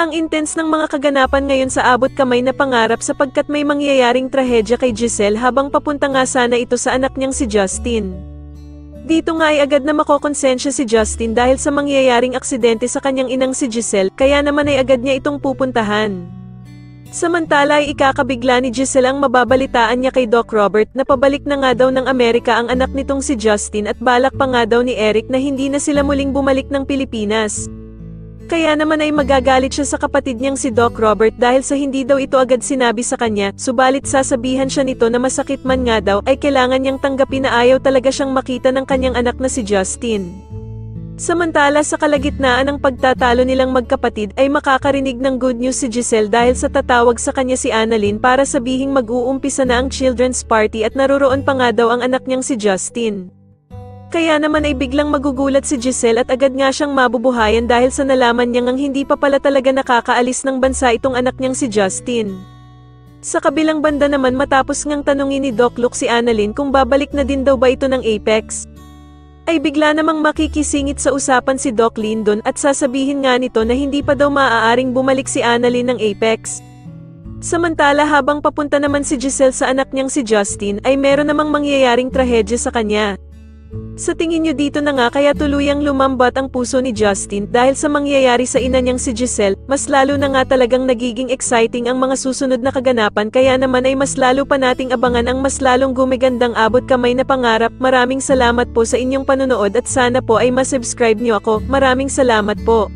Ang intense ng mga kaganapan ngayon sa abot kamay na pangarap sapagkat may mangyayaring trahedya kay Giselle habang papunta nga sana ito sa anak niyang si Justin. Dito nga ay agad na makokonsensya si Justin dahil sa mangyayaring aksidente sa kanyang inang si Giselle, kaya naman ay agad niya itong pupuntahan. Samantala ay ikakabigla ni Giselle ang mababalitaan niya kay Doc Robert na pabalik na nga daw ng Amerika ang anak nitong si Justin at balak pa nga daw ni Eric na hindi na sila muling bumalik ng Pilipinas. Kaya naman ay magagalit siya sa kapatid niyang si Doc Robert dahil sa hindi daw ito agad sinabi sa kanya, subalit sasabihan siya nito na masakit man nga daw ay kailangan niyang tanggapin na ayaw talaga siyang makita ng kanyang anak na si Justin. Samantala sa kalagitnaan ng pagtatalo nilang magkapatid ay makakarinig ng good news si Giselle dahil sa tatawag sa kanya si Annalyn para sabihing mag-uumpisa na ang children's party at naroroon pa nga daw ang anak niyang si Justin. Kaya naman ay biglang magugulat si Giselle at agad nga siyang mabubuhayan dahil sa nalaman niyang hindi pa pala talaga nakakaalis ng bansa itong anak niyang si Justin. Sa kabilang banda naman matapos ngang tanungin ni Doc Luke si Annalyn kung babalik na din daw ba ito ng Apex, ay bigla namang makikisingit sa usapan si Doc Lyndon at sasabihin nga nito na hindi pa daw maaaring bumalik si Annalyn ng Apex. Samantala habang papunta naman si Giselle sa anak niyang si Justin ay meron namang mangyayaring trahedya sa kanya. Sa tingin niyo dito na nga kaya tuluyang lumambat ang puso ni Justin dahil sa mangyayari sa ina niyang si Giselle, mas lalo na nga talagang nagiging exciting ang mga susunod na kaganapan kaya naman ay mas lalo pa nating abangan ang mas lalong gumigandang abot kamay na pangarap. Maraming salamat po sa inyong panonood at sana po ay masubscribe niyo ako. Maraming salamat po.